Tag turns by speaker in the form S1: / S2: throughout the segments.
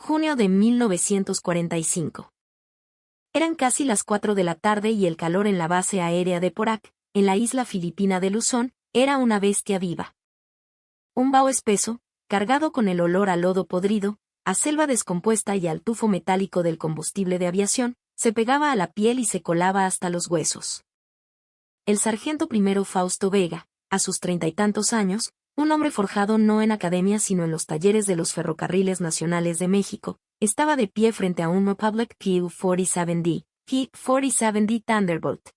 S1: junio de 1945. Eran casi las 4 de la tarde y el calor en la base aérea de Porac, en la isla filipina de Luzón, era una bestia viva. Un vaho espeso, cargado con el olor a lodo podrido, a selva descompuesta y al tufo metálico del combustible de aviación, se pegaba a la piel y se colaba hasta los huesos. El sargento primero Fausto Vega, a sus 30 y tantos años, un hombre forjado no en academia sino en los talleres de los ferrocarriles nacionales de México, estaba de pie frente a un Republic P-47D, P-47D Thunderbolt.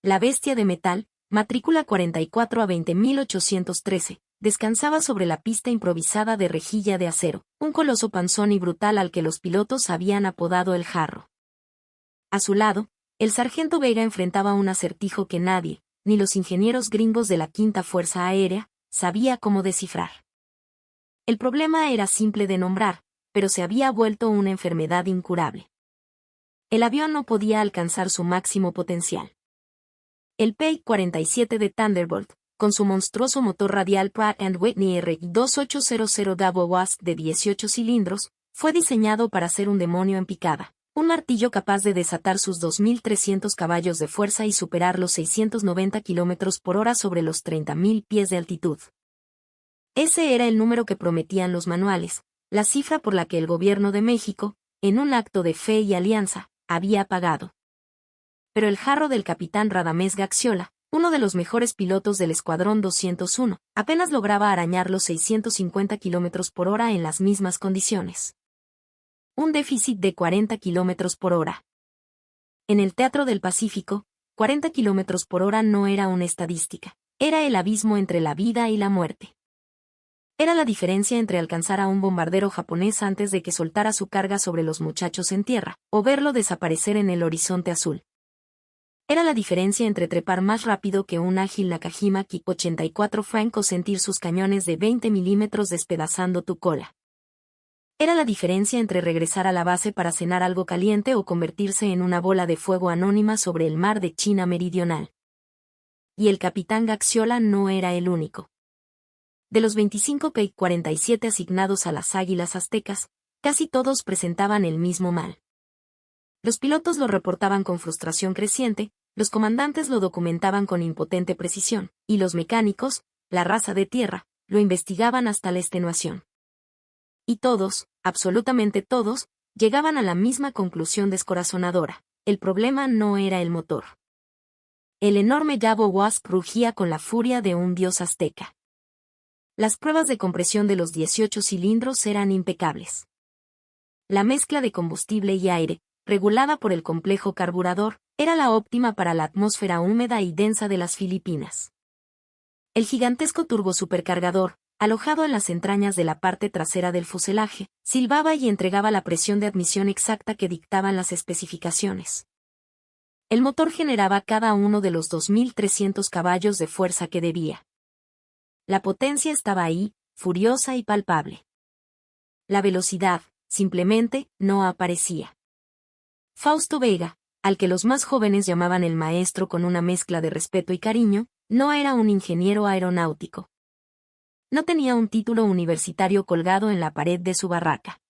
S1: La bestia de metal, matrícula 44 a 20.813, descansaba sobre la pista improvisada de rejilla de acero, un coloso panzón y brutal al que los pilotos habían apodado el Jarro. A su lado, el sargento Vega enfrentaba un acertijo que nadie, ni los ingenieros gringos de la Quinta Fuerza Aérea, sabía cómo descifrar. El problema era simple de nombrar, pero se había vuelto una enfermedad incurable. El avión no podía alcanzar su máximo potencial. El P-47 de Thunderbolt, con su monstruoso motor radial Pratt & Whitney R2800 Double Wasp de 18 cilindros, fue diseñado para ser un demonio en picada, un martillo capaz de desatar sus 2.300 caballos de fuerza y superar los 690 km por hora sobre los 30.000 pies de altitud. Ese era el número que prometían los manuales, la cifra por la que el gobierno de México, en un acto de fe y alianza, había pagado. Pero el Jarro del capitán Radamés Gaxiola, uno de los mejores pilotos del Escuadrón 201, apenas lograba arañar los 650 km por hora en las mismas condiciones. Un déficit de 40 km por hora. En el Teatro del Pacífico, 40 km por hora no era una estadística, era el abismo entre la vida y la muerte. Era la diferencia entre alcanzar a un bombardero japonés antes de que soltara su carga sobre los muchachos en tierra, o verlo desaparecer en el horizonte azul. Era la diferencia entre trepar más rápido que un ágil Nakajima Ki-84 Frank o sentir sus cañones de 20 milímetros despedazando tu cola. Era la diferencia entre regresar a la base para cenar algo caliente o convertirse en una bola de fuego anónima sobre el mar de China Meridional. Y el capitán Gaxiola no era el único. De los 25 P-47 asignados a las Águilas Aztecas, casi todos presentaban el mismo mal. Los pilotos lo reportaban con frustración creciente, los comandantes lo documentaban con impotente precisión, y los mecánicos, la raza de tierra, lo investigaban hasta la extenuación. Y todos, absolutamente todos, llegaban a la misma conclusión descorazonadora: el problema no era el motor. El enorme Double Wasp rugía con la furia de un dios azteca. Las pruebas de compresión de los 18 cilindros eran impecables. La mezcla de combustible y aire, regulada por el complejo carburador, era la óptima para la atmósfera húmeda y densa de las Filipinas. El gigantesco turbosupercargador, alojado en las entrañas de la parte trasera del fuselaje, silbaba y entregaba la presión de admisión exacta que dictaban las especificaciones. El motor generaba cada uno de los 2.300 caballos de fuerza que debía. La potencia estaba ahí, furiosa y palpable. La velocidad, simplemente, no aparecía. Fausto Vega, al que los más jóvenes llamaban el maestro con una mezcla de respeto y cariño, no era un ingeniero aeronáutico. No tenía un título universitario colgado en la pared de su barraca.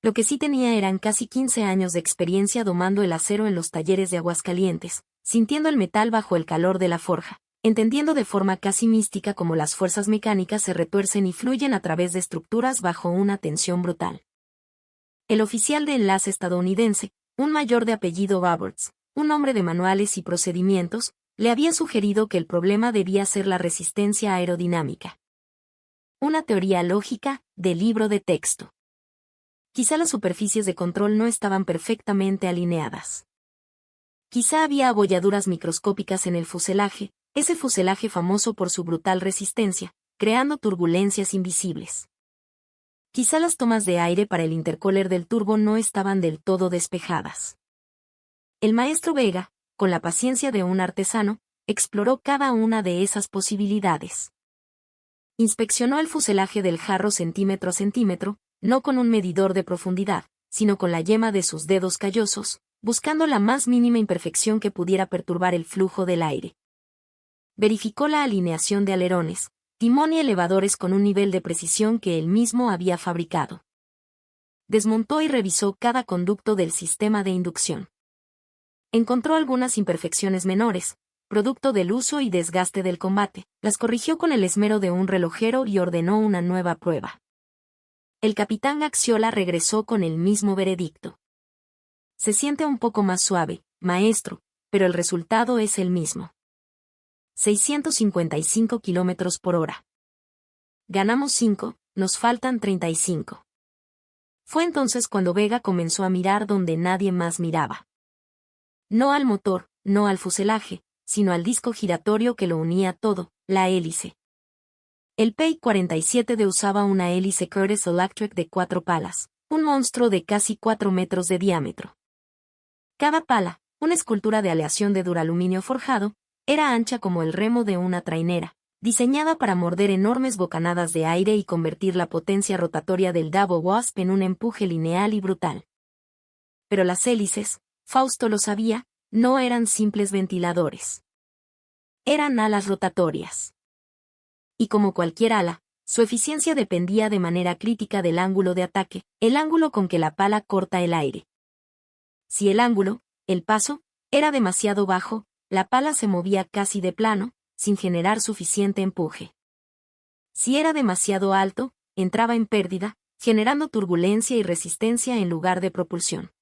S1: Lo que sí tenía eran casi 15 años de experiencia domando el acero en los talleres de Aguascalientes, sintiendo el metal bajo el calor de la forja, entendiendo de forma casi mística cómo las fuerzas mecánicas se retuercen y fluyen a través de estructuras bajo una tensión brutal. El oficial de enlace estadounidense, un mayor de apellido Roberts, un hombre de manuales y procedimientos, le había sugerido que el problema debía ser la resistencia aerodinámica. Una teoría lógica, de libro de texto. Quizá las superficies de control no estaban perfectamente alineadas. Quizá había abolladuras microscópicas en el fuselaje, ese fuselaje famoso por su brutal resistencia, creando turbulencias invisibles. Quizá las tomas de aire para el intercooler del turbo no estaban del todo despejadas. El maestro Vega, con la paciencia de un artesano, exploró cada una de esas posibilidades. Inspeccionó el fuselaje del Jarro centímetro a centímetro, no con un medidor de profundidad, sino con la yema de sus dedos callosos, buscando la más mínima imperfección que pudiera perturbar el flujo del aire. Verificó la alineación de alerones, timón y elevadores con un nivel de precisión que él mismo había fabricado. desmontó y revisó cada conducto del sistema de inducción. Encontró algunas imperfecciones menores, producto del uso y desgaste del combate, las corrigió con el esmero de un relojero y ordenó una nueva prueba. El capitán Acciola regresó con el mismo veredicto. Se siente un poco más suave, maestro, pero el resultado es el mismo. 655 kilómetros por hora. Ganamos 5, nos faltan 35. Fue entonces cuando Vega comenzó a mirar donde nadie más miraba. No al motor, no al fuselaje, sino al disco giratorio que lo unía todo, la hélice. El P-47D usaba una hélice Curtiss Electric de 4 palas, un monstruo de casi 4 metros de diámetro. Cada pala, una escultura de aleación de duraluminio forjado, era ancha como el remo de una trainera, diseñada para morder enormes bocanadas de aire y convertir la potencia rotatoria del Double Wasp en un empuje lineal y brutal. Pero las hélices, Fausto lo sabía, no eran simples ventiladores. Eran alas rotatorias. Y como cualquier ala, su eficiencia dependía de manera crítica del ángulo de ataque, el ángulo con que la pala corta el aire. Si el ángulo, el paso, era demasiado bajo, la pala se movía casi de plano, sin generar suficiente empuje. Si era demasiado alto, entraba en pérdida, generando turbulencia y resistencia en lugar de propulsión.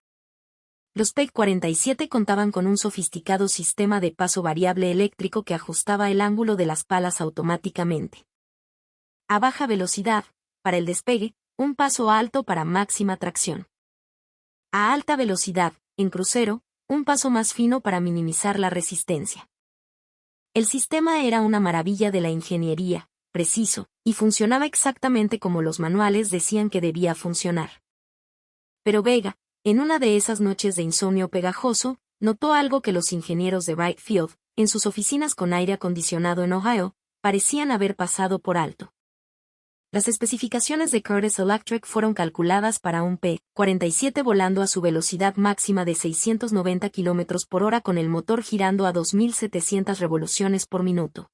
S1: Los P-47 contaban con un sofisticado sistema de paso variable eléctrico que ajustaba el ángulo de las palas automáticamente. A baja velocidad, para el despegue, un paso alto para máxima tracción. A alta velocidad, en crucero, un paso más fino para minimizar la resistencia. El sistema era una maravilla de la ingeniería, preciso, y funcionaba exactamente como los manuales decían que debía funcionar. Pero Vega, en una de esas noches de insomnio pegajoso, notó algo que los ingenieros de Wright Field, en sus oficinas con aire acondicionado en Ohio, parecían haber pasado por alto. Las especificaciones de Curtiss Electric fueron calculadas para un P-47 volando a su velocidad máxima de 690 km por hora con el motor girando a 2.700 revoluciones por minuto.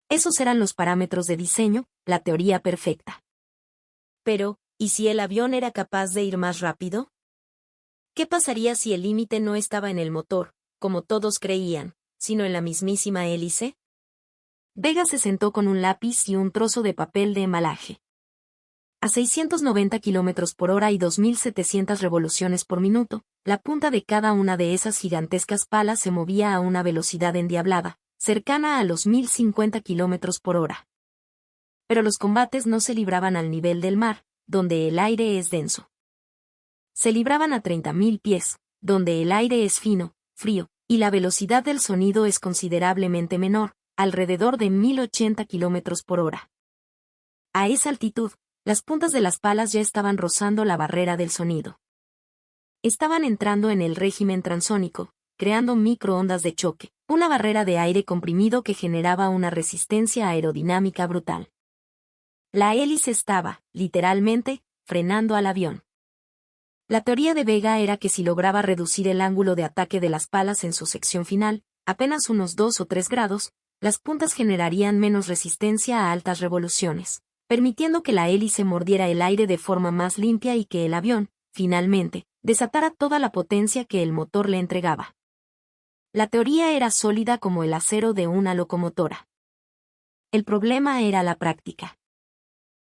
S1: Esos eran los parámetros de diseño, la teoría perfecta. Pero, ¿y si el avión era capaz de ir más rápido? ¿Qué pasaría si el límite no estaba en el motor, como todos creían, sino en la mismísima hélice? Vega se sentó con un lápiz y un trozo de papel de embalaje. A 690 km por hora y 2.700 revoluciones por minuto, la punta de cada una de esas gigantescas palas se movía a una velocidad endiablada, cercana a los 1.050 km por hora. Pero los combates no se libraban al nivel del mar, donde el aire es denso. Se libraban a 30.000 pies, donde el aire es fino, frío, y la velocidad del sonido es considerablemente menor, alrededor de 1.080 km por hora. A esa altitud, las puntas de las palas ya estaban rozando la barrera del sonido. Estaban entrando en el régimen transónico, creando microondas de choque, una barrera de aire comprimido que generaba una resistencia aerodinámica brutal. La hélice estaba, literalmente, frenando al avión. La teoría de Vega era que si lograba reducir el ángulo de ataque de las palas en su sección final, apenas unos 2 o 3 grados, las puntas generarían menos resistencia a altas revoluciones, permitiendo que la hélice mordiera el aire de forma más limpia y que el avión, finalmente, desatara toda la potencia que el motor le entregaba. La teoría era sólida como el acero de una locomotora. El problema era la práctica.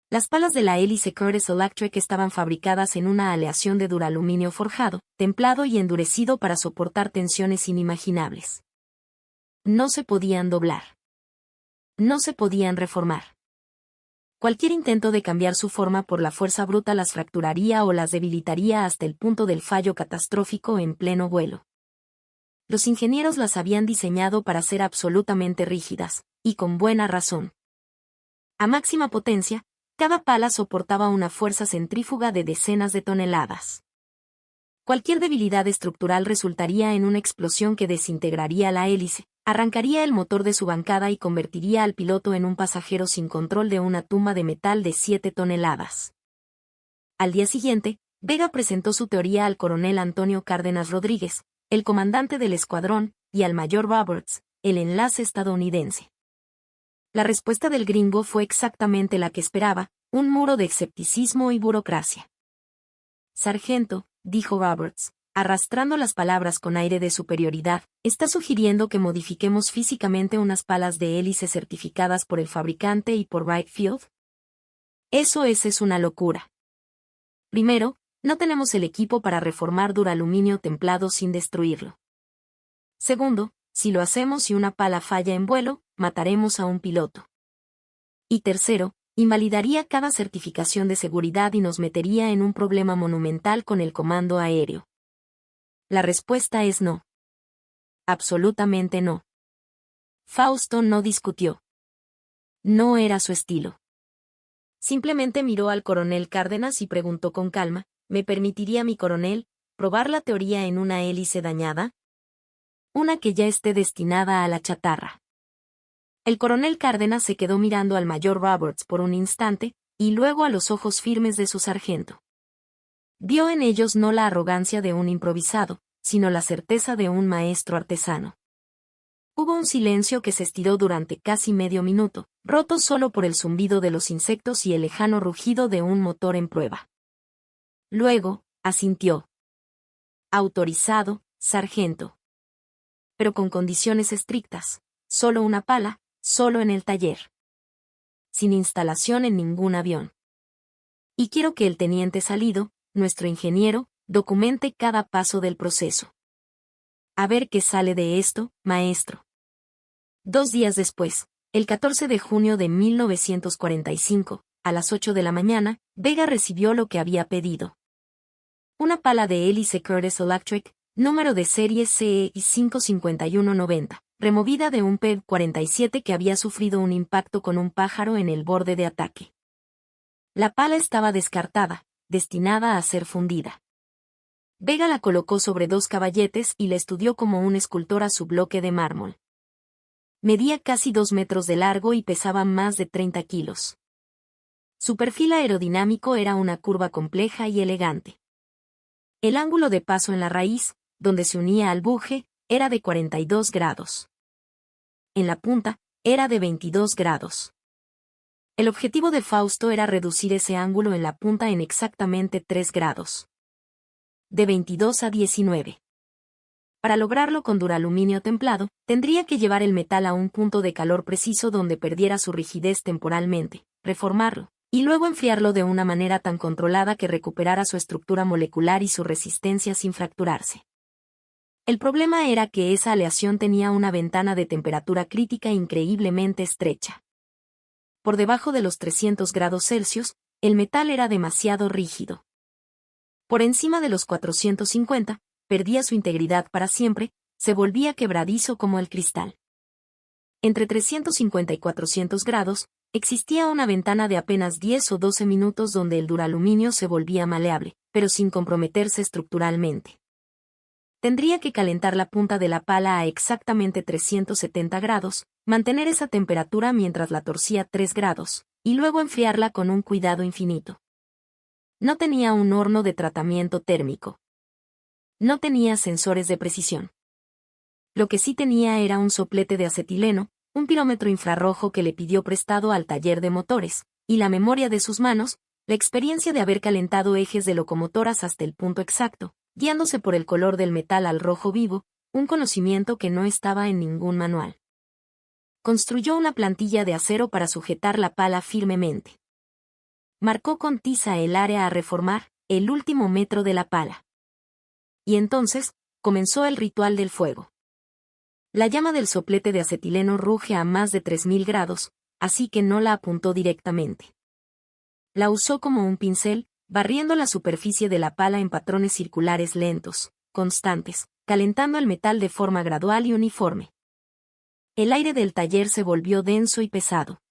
S1: Las palas de la hélice Curtiss Electric estaban fabricadas en una aleación de duraluminio forjado, templado y endurecido para soportar tensiones inimaginables. No se podían doblar. No se podían reformar. Cualquier intento de cambiar su forma por la fuerza bruta las fracturaría o las debilitaría hasta el punto del fallo catastrófico en pleno vuelo. Los ingenieros las habían diseñado para ser absolutamente rígidas, y con buena razón. A máxima potencia, cada pala soportaba una fuerza centrífuga de decenas de toneladas. Cualquier debilidad estructural resultaría en una explosión que desintegraría la hélice, arrancaría el motor de su bancada y convertiría al piloto en un pasajero sin control de una tumba de metal de 7 toneladas. Al día siguiente, Vega presentó su teoría al coronel Antonio Cárdenas Rodríguez, el comandante del escuadrón, y al mayor Roberts, el enlace estadounidense. La respuesta del gringo fue exactamente la que esperaba, un muro de escepticismo y burocracia. Sargento, dijo Roberts, arrastrando las palabras con aire de superioridad, está sugiriendo que modifiquemos físicamente unas palas de hélice certificadas por el fabricante y por Wright Field. Eso es una locura. Primero, no tenemos el equipo para reformar duraluminio templado sin destruirlo. Segundo, si lo hacemos y una pala falla en vuelo, mataremos a un piloto. Y tercero, invalidaría cada certificación de seguridad y nos metería en un problema monumental con el comando aéreo. La respuesta es no. Absolutamente no. Fausto no discutió. No era su estilo. Simplemente miró al coronel Cárdenas y preguntó con calma, ¿me permitiría mi coronel probar la teoría en una hélice dañada? Una que ya esté destinada a la chatarra. El coronel Cárdenas se quedó mirando al mayor Roberts por un instante, y luego a los ojos firmes de su sargento. Vio en ellos no la arrogancia de un improvisado, sino la certeza de un maestro artesano. Hubo un silencio que se estiró durante casi medio minuto, roto solo por el zumbido de los insectos y el lejano rugido de un motor en prueba. Luego, asintió. Autorizado, sargento. Pero con condiciones estrictas. Solo una pala, solo en el taller. Sin instalación en ningún avión. Y quiero que el teniente Salido, nuestro ingeniero, documente cada paso del proceso. A ver qué sale de esto, maestro. 2 días después, el 14 de junio de 1945, a las 8 de la mañana, Vega recibió lo que había pedido. Una pala de hélice Curtiss Electric, número de serie CEI 55190, removida de un PEB-47 que había sufrido un impacto con un pájaro en el borde de ataque. La pala estaba descartada, destinada a ser fundida. Vega la colocó sobre 2 caballetes y la estudió como un escultor a su bloque de mármol. Medía casi 2 metros de largo y pesaba más de 30 kilos. Su perfil aerodinámico era una curva compleja y elegante. El ángulo de paso en la raíz, donde se unía al buje, era de 42 grados. En la punta, era de 22 grados. El objetivo de Fausto era reducir ese ángulo en la punta en exactamente 3 grados. De 22 a 19. Para lograrlo con duraluminio templado, tendría que llevar el metal a un punto de calor preciso donde perdiera su rigidez temporalmente, reformarlo, y luego enfriarlo de una manera tan controlada que recuperara su estructura molecular y su resistencia sin fracturarse. El problema era que esa aleación tenía una ventana de temperatura crítica increíblemente estrecha. Por debajo de los 300 grados Celsius, el metal era demasiado rígido. Por encima de los 450, perdía su integridad para siempre, se volvía quebradizo como el cristal. Entre 350 y 400 grados, existía una ventana de apenas 10 o 12 minutos donde el duraluminio se volvía maleable, pero sin comprometerse estructuralmente. Tendría que calentar la punta de la pala a exactamente 370 grados, mantener esa temperatura mientras la torcía 3 grados, y luego enfriarla con un cuidado infinito. No tenía un horno de tratamiento térmico. No tenía sensores de precisión. Lo que sí tenía era un soplete de acetileno, un pirómetro infrarrojo que le pidió prestado al taller de motores, y la memoria de sus manos, la experiencia de haber calentado ejes de locomotoras hasta el punto exacto, guiándose por el color del metal al rojo vivo, un conocimiento que no estaba en ningún manual. Construyó una plantilla de acero para sujetar la pala firmemente. Marcó con tiza el área a reformar, el último metro de la pala. Y entonces, comenzó el ritual del fuego. La llama del soplete de acetileno ruge a más de 3000 grados, así que no la apuntó directamente. La usó como un pincel, barriendo la superficie de la pala en patrones circulares lentos, constantes, calentando el metal de forma gradual y uniforme. El aire del taller se volvió denso y pesado.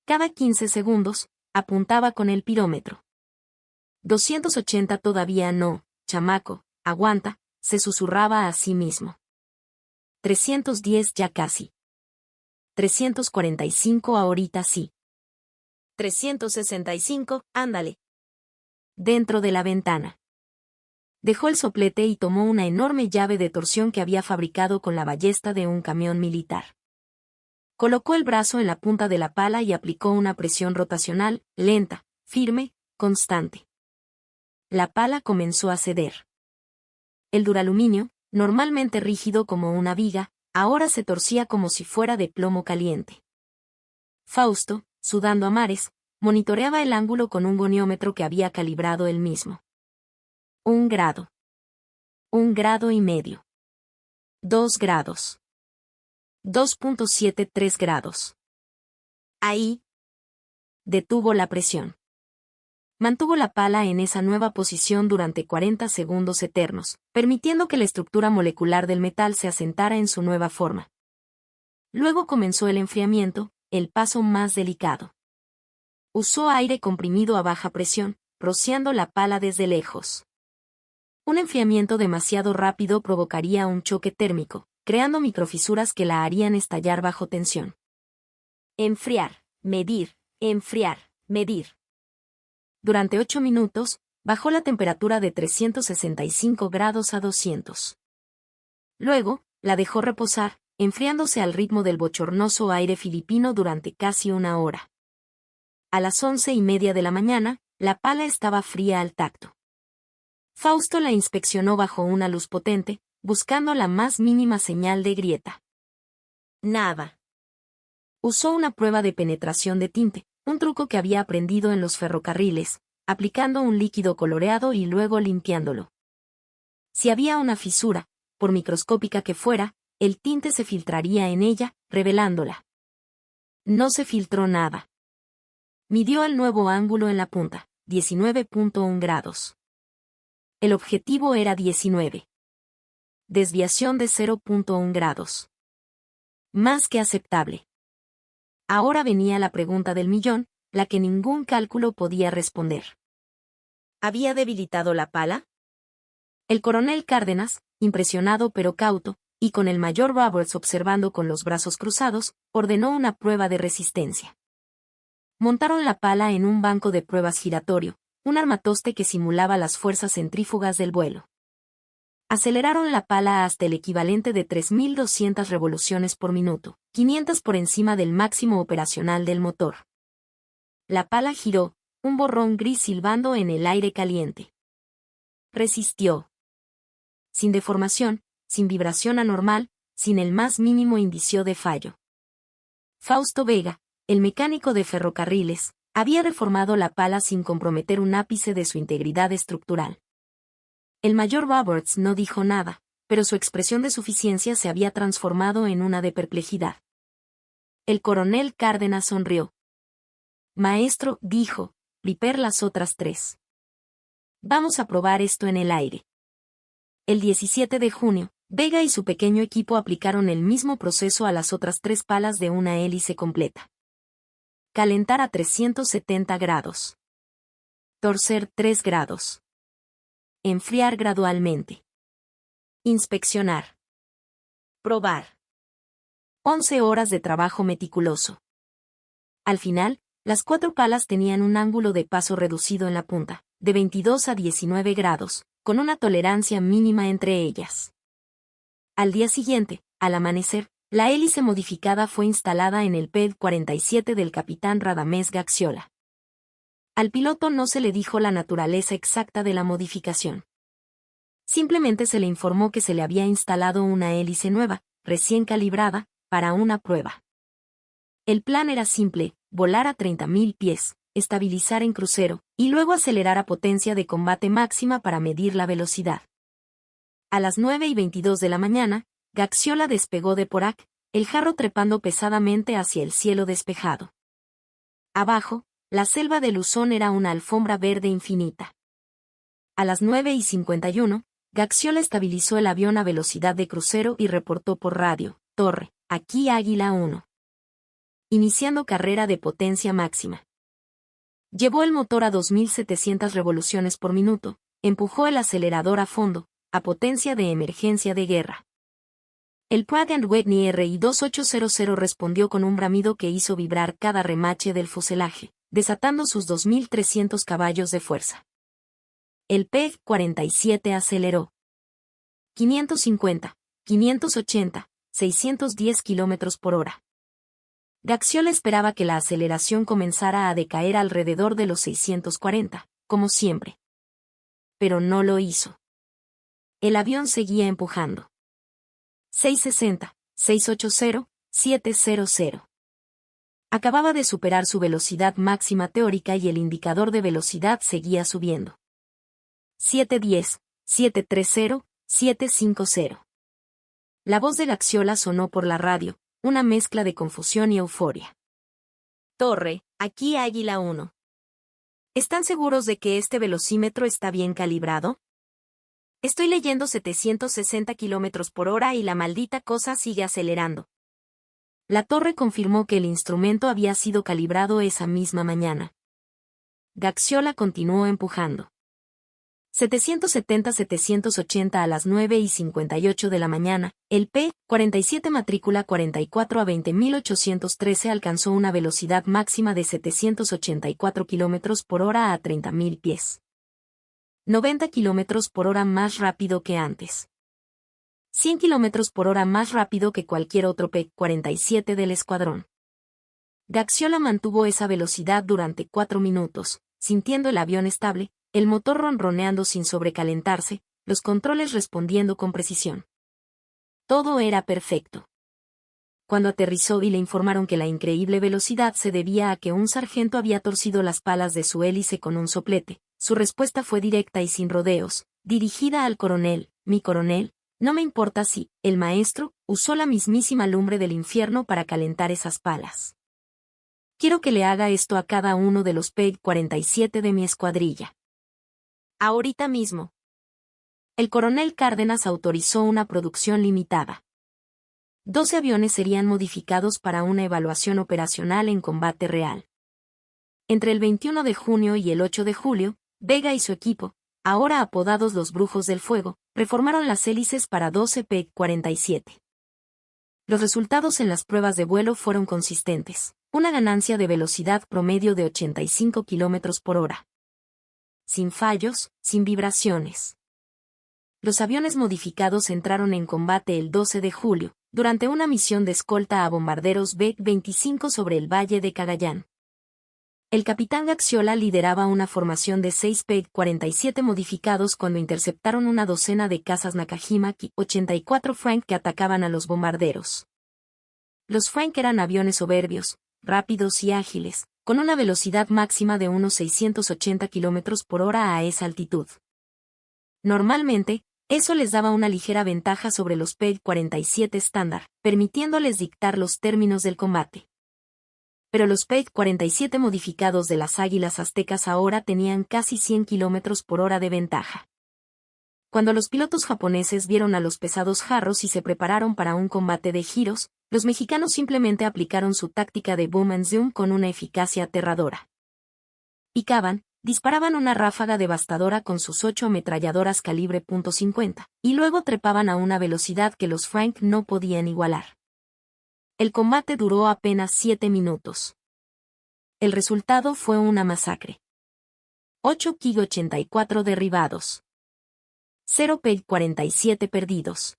S1: Cada 15 segundos, apuntaba con el pirómetro. 280 todavía no, chamaco, aguanta, se susurraba a sí mismo. 310 ya casi. 345 ahorita sí. 365, ándale. Dentro de la ventana. Dejó el soplete y tomó una enorme llave de torsión que había fabricado con la ballesta de un camión militar. Colocó el brazo en la punta de la pala y aplicó una presión rotacional, lenta, firme, constante. la pala comenzó a ceder. El duraluminio, normalmente rígido como una viga, ahora se torcía como si fuera de plomo caliente. Fausto, sudando a mares, monitoreaba el ángulo con un goniómetro que había calibrado él mismo. 1 grado. 1,5 grados. 2 grados. 2,73 grados. Ahí. Detuvo la presión. Mantuvo la pala en esa nueva posición durante 40 segundos eternos, permitiendo que la estructura molecular del metal se asentara en su nueva forma. Luego comenzó el enfriamiento, el paso más delicado. Usó aire comprimido a baja presión, rociando la pala desde lejos. Un enfriamiento demasiado rápido provocaría un choque térmico, creando microfisuras que la harían estallar bajo tensión. Enfriar, medir, enfriar, medir. Durante 8 minutos, bajó la temperatura de 365 grados a 200. Luego, la dejó reposar, enfriándose al ritmo del bochornoso aire filipino durante casi 1 hora. A las 11:30 de la mañana, la pala estaba fría al tacto. Fausto la inspeccionó bajo una luz potente, buscando la más mínima señal de grieta. Nada. Usó una prueba de penetración de tinte, un truco que había aprendido en los ferrocarriles, aplicando un líquido coloreado y luego limpiándolo. Si había una fisura, por microscópica que fuera, el tinte se filtraría en ella, revelándola. No se filtró nada. Midió el nuevo ángulo en la punta, 19,1 grados. El objetivo era 19. Desviación de 0,1 grados. Más que aceptable. Ahora venía la pregunta del millón, la que ningún cálculo podía responder. ¿Había debilitado la pala? El coronel Cárdenas, impresionado pero cauto, y con el mayor Roberts observando con los brazos cruzados, ordenó una prueba de resistencia. Montaron la pala en un banco de pruebas giratorio, un armatoste que simulaba las fuerzas centrífugas del vuelo. Aceleraron la pala hasta el equivalente de 3.200 revoluciones por minuto, 500 por encima del máximo operacional del motor. La pala giró, un borrón gris silbando en el aire caliente. Resistió. Sin deformación, sin vibración anormal, sin el más mínimo indicio de fallo. Fausto Vega, el mecánico de ferrocarriles, había reformado la pala sin comprometer un ápice de su integridad estructural. El mayor Roberts no dijo nada, pero su expresión de suficiencia se había transformado en una de perplejidad. El coronel Cárdenas sonrió. Maestro, dijo, prepare las otras 3. Vamos a probar esto en el aire. El 17 de junio, Vega y su pequeño equipo aplicaron el mismo proceso a las otras 3 palas de una hélice completa. Calentar a 370 grados. Torcer 3 grados. Enfriar gradualmente. Inspeccionar. Probar. 11 horas de trabajo meticuloso. Al final, las 4 palas tenían un ángulo de paso reducido en la punta, de 22 a 19 grados, con una tolerancia mínima entre ellas. Al día siguiente, al amanecer, la hélice modificada fue instalada en el PED-47 del capitán Radamés Gaxiola. Al piloto no se le dijo la naturaleza exacta de la modificación. Simplemente se le informó que se le había instalado una hélice nueva, recién calibrada, para una prueba. El plan era simple: volar a 30.000 pies, estabilizar en crucero, y luego acelerar a potencia de combate máxima para medir la velocidad. A las 9:22 de la mañana, Gaxiola despegó de Porac, el jarro trepando pesadamente hacia el cielo despejado. Abajo, la selva de Luzón era una alfombra verde infinita. A las 9:51, Gaxiola estabilizó el avión a velocidad de crucero y reportó por radio: Torre, aquí Águila 1. Iniciando carrera de potencia máxima. Llevó el motor a 2.700 revoluciones por minuto, empujó el acelerador a fondo, a potencia de emergencia de guerra. El Pratt & Whitney RI-2800 respondió con un bramido que hizo vibrar cada remache del fuselaje, desatando sus 2.300 caballos de fuerza. El PEG-47 aceleró. 550, 580, 610 km por hora. Gaxiola esperaba que la aceleración comenzara a decaer alrededor de los 640, como siempre. pero no lo hizo. El avión seguía empujando. 660, 680, 700. Acababa de superar su velocidad máxima teórica y el indicador de velocidad seguía subiendo. 710, 730, 750. La voz de Gaxiola sonó por la radio, una mezcla de confusión y euforia. Torre, aquí Águila 1. ¿Están seguros de que este velocímetro está bien calibrado? Estoy leyendo 760 km/h y la maldita cosa sigue acelerando. La torre confirmó que el instrumento había sido calibrado esa misma mañana. Gaxiola continuó empujando. 770-780 a las 9:58 de la mañana, el P-47 matrícula 44 a 20.813 alcanzó una velocidad máxima de 784 km/h a 30.000 pies. 90 km/h más rápido que antes. 100 km/h más rápido que cualquier otro P-47 del escuadrón. Gaxiola mantuvo esa velocidad durante 4 minutos, sintiendo el avión estable, el motor ronroneando sin sobrecalentarse, los controles respondiendo con precisión. Todo era perfecto. Cuando aterrizó y le informaron que la increíble velocidad se debía a que un sargento había torcido las palas de su hélice con un soplete, su respuesta fue directa y sin rodeos, dirigida al coronel: mi coronel, no me importa si, el maestro, usó la mismísima lumbre del infierno para calentar esas palas. Quiero que le haga esto a cada uno de los P-47 de mi escuadrilla. Ahorita mismo. El coronel Cárdenas autorizó una producción limitada. 12 aviones serían modificados para una evaluación operacional en combate real. Entre el 21 de junio y el 8 de julio, Vega y su equipo, ahora apodados los Brujos del Fuego, reformaron las hélices para 12 P-47. Los resultados en las pruebas de vuelo fueron consistentes, una ganancia de velocidad promedio de 85 km/h. Sin fallos, sin vibraciones. Los aviones modificados entraron en combate el 12 de julio, durante una misión de escolta a bombarderos B-25 sobre el Valle de Cagayán. El capitán Gaxiola lideraba una formación de 6 P-47 modificados cuando interceptaron una docena de cazas Nakajima Ki-84 Frank que atacaban a los bombarderos. Los Frank eran aviones soberbios, rápidos y ágiles, con una velocidad máxima de unos 680 km/h a esa altitud. Normalmente, eso les daba una ligera ventaja sobre los P-47 estándar, permitiéndoles dictar los términos del combate. Pero los P-47 modificados de las Águilas Aztecas ahora tenían casi 100 km/h de ventaja. Cuando los pilotos japoneses vieron a los pesados jarros y se prepararon para un combate de giros, los mexicanos simplemente aplicaron su táctica de boom and zoom con una eficacia aterradora. Picaban, disparaban una ráfaga devastadora con sus 8 ametralladoras calibre .50, y luego trepaban a una velocidad que los Frank no podían igualar. El combate duró apenas 7 minutos. El resultado fue una masacre. 8 Ki-84 derribados. 0 P-47 perdidos.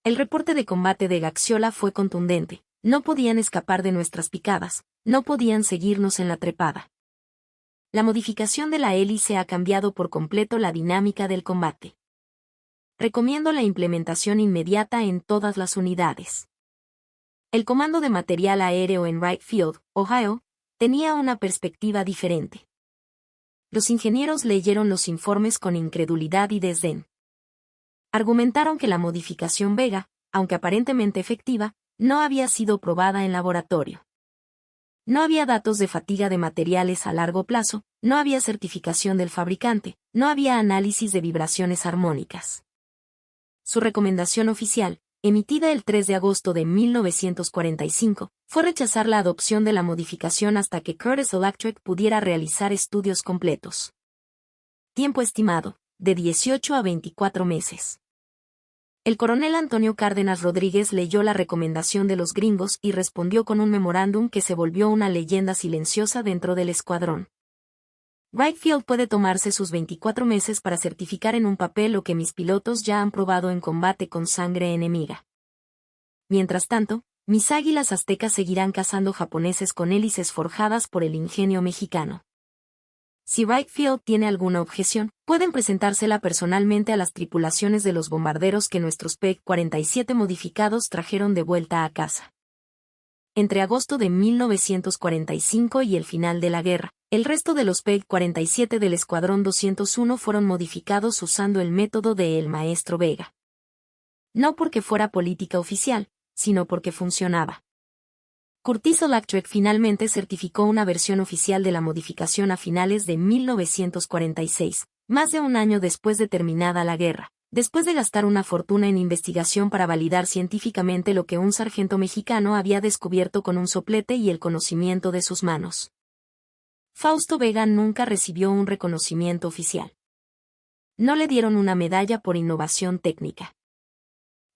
S1: El reporte de combate de Gaxiola fue contundente: no podían escapar de nuestras picadas, no podían seguirnos en la trepada. La modificación de la hélice ha cambiado por completo la dinámica del combate. Recomiendo la implementación inmediata en todas las unidades. El Comando de Material Aéreo en Wright Field, Ohio, tenía una perspectiva diferente. Los ingenieros leyeron los informes con incredulidad y desdén. Argumentaron que la modificación Vega, aunque aparentemente efectiva, no había sido probada en laboratorio. No había datos de fatiga de materiales a largo plazo, no había certificación del fabricante, no había análisis de vibraciones armónicas. Su recomendación oficial, emitida el 3 de agosto de 1945, fue rechazar la adopción de la modificación hasta que Curtiss Electric pudiera realizar estudios completos. Tiempo estimado, de 18 a 24 meses. El coronel Antonio Cárdenas Rodríguez leyó la recomendación de los gringos y respondió con un memorándum que se volvió una leyenda silenciosa dentro del escuadrón. Wright Field puede tomarse sus 24 meses para certificar en un papel lo que mis pilotos ya han probado en combate con sangre enemiga. Mientras tanto, mis águilas aztecas seguirán cazando japoneses con hélices forjadas por el ingenio mexicano. Si Wright Field tiene alguna objeción, pueden presentársela personalmente a las tripulaciones de los bombarderos que nuestros PEG-47 modificados trajeron de vuelta a casa. Entre agosto de 1945 y el final de la guerra, el resto de los PEG-47 del Escuadrón 201 fueron modificados usando el método de El Maestro Vega. No porque fuera política oficial, sino porque funcionaba. Curtis Electric finalmente certificó una versión oficial de la modificación a finales de 1946, más de un año después de terminada la guerra, después de gastar una fortuna en investigación para validar científicamente lo que un sargento mexicano había descubierto con un soplete y el conocimiento de sus manos. Fausto Vega nunca recibió un reconocimiento oficial. No le dieron una medalla por innovación técnica.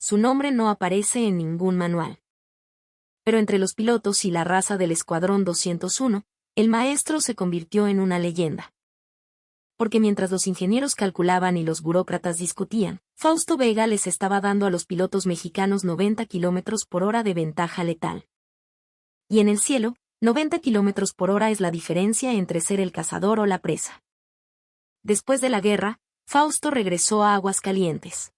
S1: Su nombre no aparece en ningún manual. Pero entre los pilotos y la raza del Escuadrón 201, el maestro se convirtió en una leyenda. Porque mientras los ingenieros calculaban y los burócratas discutían, Fausto Vega les estaba dando a los pilotos mexicanos 90 kilómetros por hora de ventaja letal. Y en el cielo, 90 kilómetros por hora es la diferencia entre ser el cazador o la presa. Después de la guerra, Fausto regresó a Aguascalientes.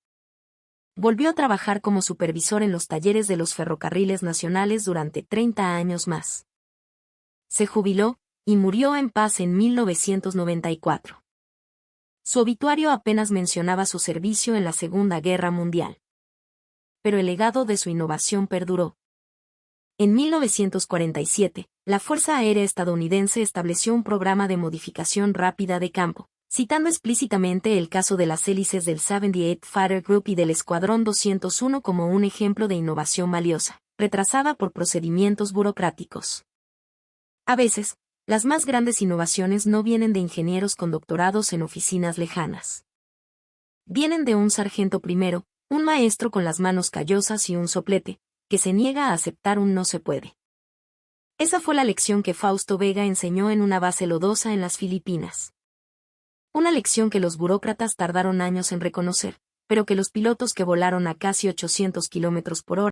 S1: Volvió a trabajar como supervisor en los talleres de los ferrocarriles nacionales durante 30 años más. Se jubiló, y murió en paz en 1994. Su obituario apenas mencionaba su servicio en la Segunda Guerra Mundial. Pero el legado de su innovación perduró. En 1947, la Fuerza Aérea estadounidense estableció un programa de modificación rápida de campo, citando explícitamente el caso de las hélices del 78 Fighter Group y del Escuadrón 201 como un ejemplo de innovación valiosa, retrasada por procedimientos burocráticos. A veces, las más grandes innovaciones no vienen de ingenieros con doctorados en oficinas lejanas. Vienen de un sargento primero, un maestro con las manos callosas y un soplete, que se niega a aceptar un no se puede. Esa fue la lección que Fausto Vega enseñó en una base lodosa en las Filipinas. Una lección que los burócratas tardaron años en reconocer, pero que los pilotos que volaron a casi 800 kilómetros por hora